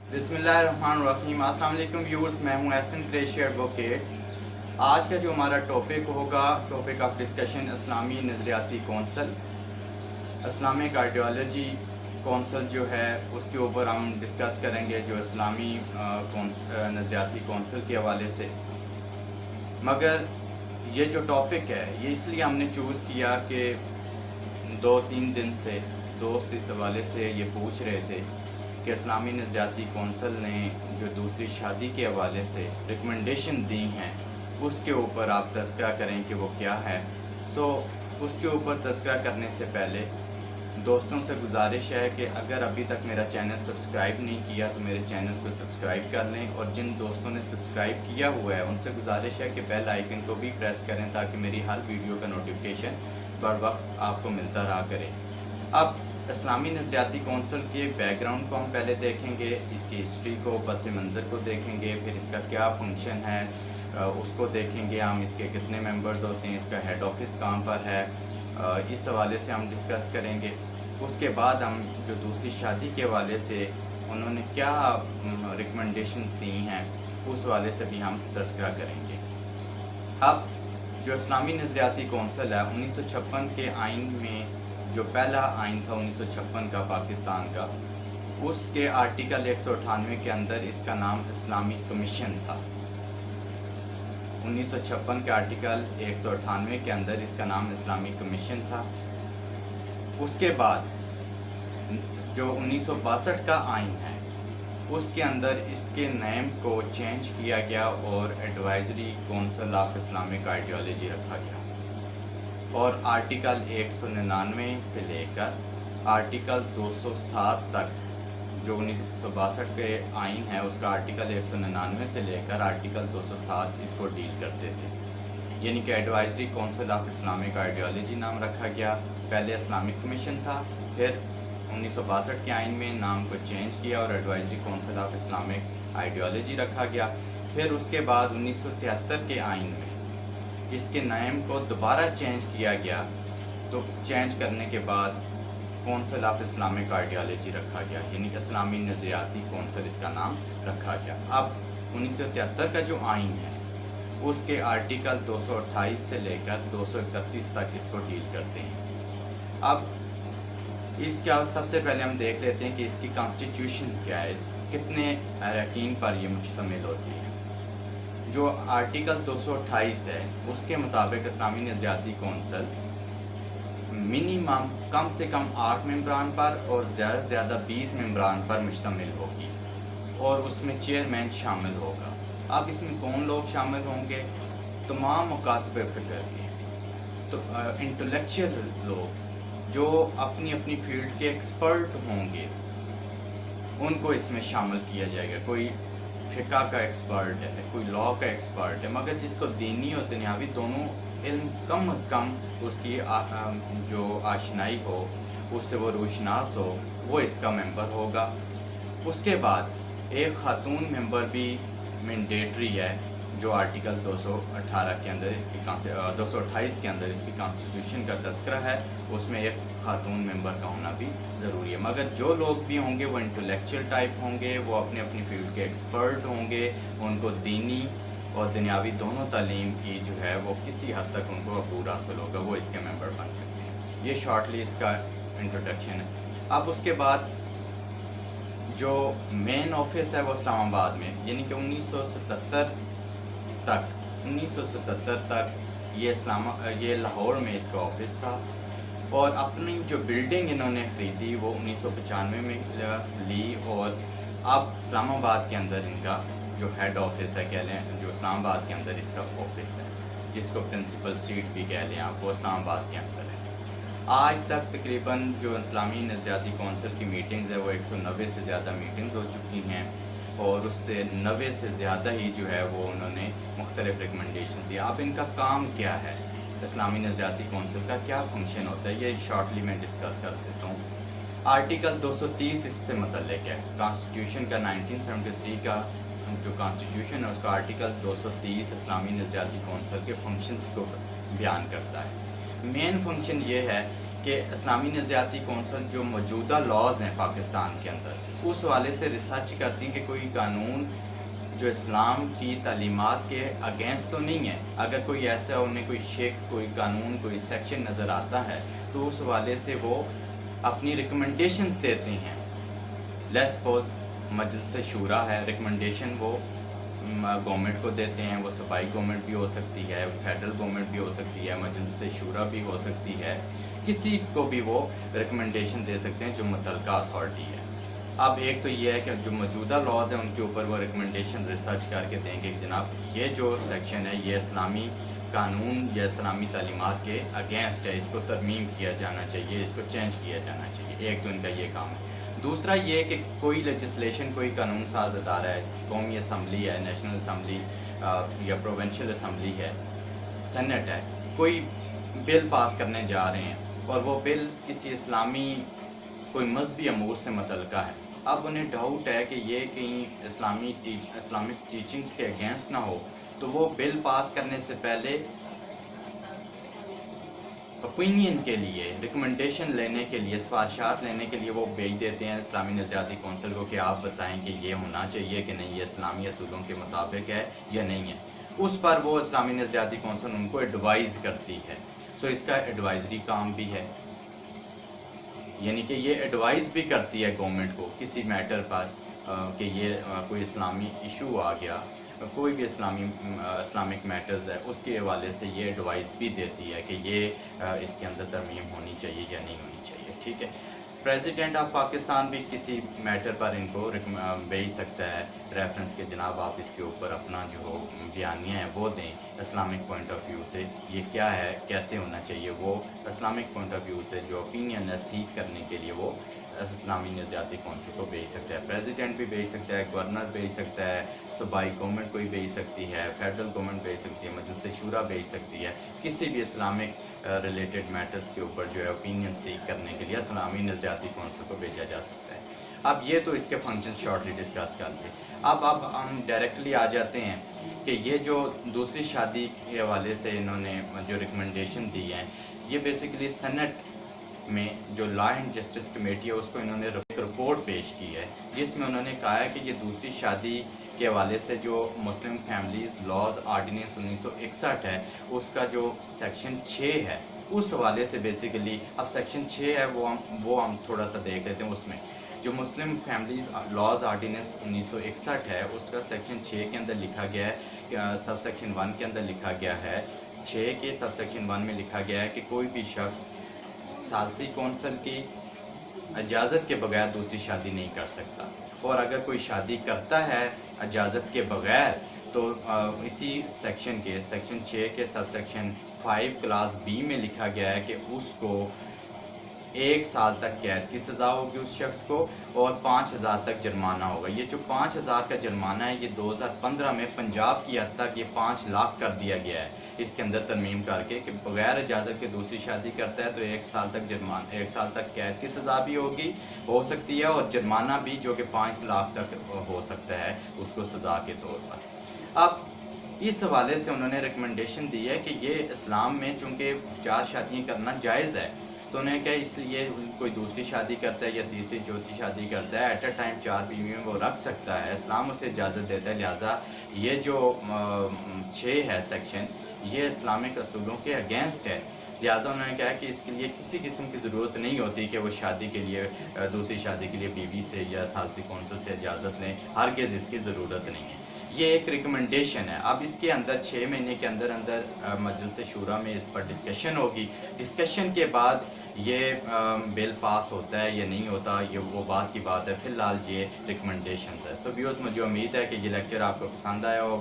बिस्मिल्लाहिर्रहमानिर्रहीम। अस्सलाम वालेकुम व्यूअर्स, मैं हूं एहसन कुरैशी एडवोकेट। आज का जो हमारा टॉपिक होगा, टॉपिक ऑफ डिस्कशन इस्लामी नज़रियाती कौंसल, इस्लामिक आइडियोलॉजी कौंसल जो है उसके ऊपर हम डिस्कस करेंगे, जो इस्लामी नज़रियाती कौंसल के हवाले से। मगर ये जो टॉपिक है ये इसलिए हमने चूज़ किया कि 2-3 दिन से दोस्त इस हवाले से ये पूछ रहे थे कि इस्लामी नज़रियाती कौंसल ने जो दूसरी शादी के हवाले से रिकमेंडेशन दी हैं उसके ऊपर आप तज़किरा करें कि वो क्या है। उसके ऊपर तज़किरा करने से पहले दोस्तों से गुजारिश है कि अगर अभी तक मेरा चैनल सब्सक्राइब नहीं किया तो मेरे चैनल को सब्सक्राइब कर लें, और जिन दोस्तों ने सब्सक्राइब किया हुआ है उनसे गुजारिश है कि बेल आइकन को भी प्रेस करें ताकि मेरी हर वीडियो का नोटिफिकेशन बर वक्त आपको मिलता रहा करे। अब इस्लामी नज़रियाती कौंसल के बैकग्राउंड को हम पहले देखेंगे, इसकी हिस्ट्री को, पस मंज़र को देखेंगे, फिर इसका क्या फंक्शन है उसको देखेंगे हम, इसके कितने मेंबर्स होते हैं, इसका हेड ऑफिस कहाँ पर है, इस हवाले से हम डिस्कस करेंगे। उसके बाद हम जो दूसरी शादी के हवाले से उन्होंने क्या रिकमेंडेशंस दी हैं उस हवाले से भी हम तज़किरा करेंगे। अब जो इस्लामी नज़रियाती कौंसल है, 1956 के आइन में जो पहला आइन था 1956 का पाकिस्तान का, उसके आर्टिकल 198 के अंदर इसका नाम इस्लामिक कमीशन था। 1956 के आर्टिकल 198 के अंदर इसका नाम इस्लामिक कमीशन था। उसके बाद जो 1962 का आइन है उसके अंदर इसके नेम को चेंज किया गया और advisory council of Islamic ideology रखा गया, और आर्टिकल 199 से लेकर आर्टिकल 207 तक जो 1962 के आइन है उसका आर्टिकल 199 से लेकर आर्टिकल 207 इसको डील करते थे। यानी कि advisory council of Islamic ideology नाम रखा गया। पहले इस्लामिक कमीशन था, फिर 1962 के आइन में नाम को चेंज किया और advisory council of Islamic ideology रखा गया। फिर उसके बाद 1973 के आइन में इसके नेम को दोबारा चेंज किया गया, तो चेंज करने के बाद काउंसिल ऑफ इस्लामिक आइडियोलॉजी रखा गया, यानी कि इस्लामी नज़रियाती कौंसल इसका नाम रखा गया। अब 1973 का जो आइन है उसके आर्टिकल 228 से लेकर 231 तक इसको डील करते हैं। अब इसका सबसे पहले हम देख लेते हैं कि इसकी कॉन्स्टिट्यूशन क्या है, कितने अरकान पर ये मुश्तमिल होती है। जो आर्टिकल 228 है उसके मुताबिक इस्लामी नज़रियाती कौंसल मिनिमम कम से कम 8 मेंबरान पर और ज़्यादा से ज़्यादा 20 मेंबरान पर मुश्तमिल होगी, और उसमें चेयरमैन शामिल होगा। अब इसमें कौन लोग शामिल होंगे? तमाम मुकातबे फ़िक्र के, तो इंटेलेक्चुअल लोग जो अपनी अपनी फील्ड के एक्सपर्ट होंगे उनको इसमें शामिल किया जाएगा। कोई फ़िक़ा का एक्सपर्ट है, कोई लॉ का एक्सपर्ट है, मगर जिसको दीनी और दुनियावी दोनों इल्म कम अज़ कम उसकी जो आशनाई हो, उससे वो रोशनास हो, वो इसका मेंबर होगा। उसके बाद एक ख़ातून मेंबर भी मैंडेटरी है, जो आर्टिकल 218 के अंदर इसकी 228 के अंदर इसकी कॉन्स्टिट्यूशन का तज़किरा है, उसमें एक ख़ातून मेंबर का होना भी ज़रूरी है। मगर जो लोग भी होंगे वो इंटेलेक्चुअल टाइप होंगे, वो अपने अपनी फील्ड के एक्सपर्ट होंगे, उनको दीनी और दुनियावी दोनों तालीम की जो है वो किसी हद तक उनको अबूर हासिल होगा, वो इसके मेंबर बन सकते हैं। ये शॉर्टली इसका इंट्रोडक्शन है। अब उसके बाद जो मेन ऑफिस है वो इस्लामाबाद में, यानी कि 1977 तक ये लाहौर में इसका ऑफिस था, और अपनी जो बिल्डिंग इन्होंने ख़रीदी वो 1995 में ली, और अब इस्लामाबाद के अंदर इनका जो हेड ऑफिस है, कह लें जो इस्लामाबाद के अंदर इसका ऑफिस है, जिसको प्रिंसिपल सीट भी कह लें आप, वो इस्लामाबाद के अंदर है। आज तक तकरीबन जो इस्लामी नज़रियाती कौंसल की मीटिंग्स है वो 190 से ज़्यादा मीटिंग्स हो चुकी हैं, और उससे 90 से ज़्यादा ही जो है वो उन्होंने मुख्तलिफ रिकमेंडेशन दिया। अब इनका काम क्या है, इस्लामी नज़रियाती कौंसल का क्या फंक्शन होता है, ये शॉर्टली मैं डिस्कस कर देता हूँ। आर्टिकल 230 इससे मुतल्लिक है। कॉन्स्टिट्यूशन का 1973 का जो कॉन्स्टिट्यूशन है उसका आर्टिकल 230 इस्लामी नज़रियाती कौंसल के फंक्शंस को बयान करता है। मेन फंक्शन ये है कि इस्लामी नज़रियाती कौंसल जो मौजूदा लॉज हैं पाकिस्तान के अंदर, اس حوالے سے ریسرچ کرتی ہیں کہ کوئی قانون جو اسلام کی تعلیمات کے اگینسٹ تو نہیں ہے. اگر کوئی ایسا انہیں کوئی کوئی قانون کوئی سیکشن نظر آتا ہے تو اس حوالے سے وہ اپنی ریکمنڈیشنز دیتے ہیں. لیٹس سپوز مجلس شورا ہے, ریکمنڈیشن وہ گورنمنٹ کو دیتے ہیں. وہ صوبائی گورنمنٹ بھی ہو سکتی ہے, فیڈرل گورنمنٹ بھی ہو سکتی ہے, مجلس شورا بھی ہو سکتی ہے, کسی کو بھی وہ ریکمنڈیشن دے سکتے ہیں جو متعلقہ اتھارٹی ہے. اب ایک تو یہ ہے کہ جو موجودہ لاز ہیں ان کے اوپر وہ ریکمنڈیشن ریسرچ کر کے دیں گے کہ جناب یہ جو سیکشن ہے یہ اسلامی قانون یا اسلامی تعلیمات کے اگینسٹ ہے, اس کو ترمیم کیا جانا چاہیے, اس کو چینج کیا جانا چاہیے. ایک تو ان کا یہ کام ہے. دوسرا یہ کہ کوئی لیجسلیشن کوئی قانون ساز ادارہ ہے, قومی اسمبلی ہے, نیشنل اسمبلی یا پروونشل اسمبلی ہے, سینٹ ہے, کوئی بل پاس کرنے جا رہے ہیں اور وہ بل کسی اسلامی کوئی مذہبی امور سے متعلقہ ہے. اب انہیں ڈاؤٹ ہے کہ یہ کہیں اسلامک ٹیچنگز کے اگینسٹ نہ ہو, تو وہ بل پاس کرنے سے پہلے اپینین کے لیے, ریکمنڈیشن لینے کے لیے, سفارشات لینے کے لیے وہ بھیج دیتے ہیں اسلامی نظریاتی کونسل کو کہ آپ بتائیں کہ یہ ہونا چاہیے کہ نہیں, یہ اسلامی اصولوں کے مطابق ہے یا نہیں ہے. اس پر وہ اسلامی نظریاتی کونسل ان کو ایڈوائز کرتی ہے. سو اس کا ایڈوائزری کام بھی ہے, یعنی کہ یہ ایڈوائز بھی کرتی ہے گورنمنٹ کو کسی میٹر پر کہ یہ کوئی اسلامی ایشو آ گیا, کوئی بھی اسلامک میٹرز ہے, اس کے حوالے سے یہ ایڈوائز بھی دیتی ہے کہ یہ اس کے اندر ترمیم ہونی چاہیے یا نہیں ہونی چاہیے. ٹھیک ہے. پریزیڈنٹ آف پاکستان بھی کسی میٹر پر ان کو بھیج سکتا ہے ریفرنس کے جناب آپ اس کے اوپر اپنا جو بیانیہ ہے وہ دیں اسلامک پوائنٹ آف ویو سے, یہ کیا ہے, کیسے ہونا چاہیے. وہ اسلامک پوائنٹ آف ویو سے جو اوپینین ہے سیکھ کرنے کے لیے وہ اسلامی نظریاتی کونسل کو بھیج سکتا ہے. پریزیڈنٹ بھی بھیج سکتا ہے, گورنر بھیج سکتا ہے, صوبائی گورنمنٹ کوئی بھیج سکتی ہے, فیڈرل گورنمنٹ بھیج سکتی ہے, مجلس شورا بھیج سکتی ہے. کسی بھی اسلامک ریلیٹڈ میٹرز کے اوپر جو ہے اوپینین سیکھ کرنے کے لیے اسلامی نظریاتی کونسل کو بھیجا جا سکتا ہے. اب یہ تو اس کے فنکشن شارٹلی ڈسکس کر لیے. اب ہم ڈائریکٹلی آ جاتے ہیں کہ یہ جو دوسری شادی کے حوالے سے انہوں نے جو ریکمنڈیشن دی ہیں, یہ بیسیکلی سینٹ میں جو لا اینڈ جسٹس کمیٹی ہے اس کو انہوں نے ایک رپورٹ پیش کی ہے جس میں انہوں نے کہا ہے کہ یہ دوسری شادی کے حوالے سے جو مسلم فیملیز لاز آرڈیننس 1961 ہے اس کا جو سیکشن 6 ہے اس حوالے سے بیسیکلی, اب سیکشن 6 ہے وہ ہم تھوڑا سا دیکھ لیتے ہیں. اس میں جو مسلم فیملیز لاز آرڈیننس 1961 ہے اس کا سیکشن 6 کے اندر لکھا گیا ہے, سب سیکشن 1 کے اندر لکھا گیا ہے, 6 کے سب سیکشن 1 میں لکھا گیا ہے کہ کوئی بھی شخص ثالثی کونسل کی اجازت کے بغیر دوسری شادی نہیں کر سکتا, اور اگر کوئی شادی کرتا ہے اجازت کے بغیر تو اسی سیکشن 6 کے سب سیکشن 5 کلاس بی میں لکھا گیا ہے کہ اس کو 1 سال تک قید کی سزا ہوگی اس شخص کو, اور 5,000 تک جرمانہ ہوگا. یہ جو 5,000 کا جرمانہ ہے یہ 2015 میں پنجاب کی حد تک یہ 5 لاکھ کر دیا گیا ہے اس کے اندر ترمیم کر کے کہ بغیر اجازت کے دوسری شادی کرتا ہے تو 1 سال تک 1 سال تک قید کی سزا بھی ہو سکتی ہے, اور جرمانہ بھی جو کہ 5 لاکھ تک ہو سکتا ہے اس کو سزا کے طور پر. اب اس حوالے سے انہوں نے ریکمنڈیشن دی ہے کہ یہ اسلام میں چونکہ 4 شادیاں کرنا جائز ہے, تو انہیں کہا اس لیے کوئی دوسری شادی کرتا ہے یا تیسری چوتھی شادی کرتا ہے ایٹ اے ٹائم 4 بیویوں وہ رکھ سکتا ہے, اسلام اسے اجازت دیتا ہے. لہٰذا یہ جو 6 ہے سیکشن یہ اسلامک اصولوں کے اگینسٹ ہے. لہٰذا انہوں نے کہا کہ اس کے لیے کسی قسم کی ضرورت نہیں ہوتی کہ وہ شادی کے لیے دوسری شادی کے لیے بیوی سے یا ثالثی کونسل سے اجازت لیں, ہرگز اس کی ضرورت نہیں ہے. یہ ایک ریکمنڈیشن ہے. اب اس کے اندر 6 مہینے کے اندر مجلس شورا میں اس پر ڈسکشن ہوگی. ڈسکشن کے بعد یہ بل پاس ہوتا ہے یا نہیں ہوتا یہ وہ بات کی بات ہے. فی الحال یہ ریکمنڈیشنز ہے. سو ویورز مجھے امید ہے کہ یہ لیکچر آپ کو پسند آیا ہوگا.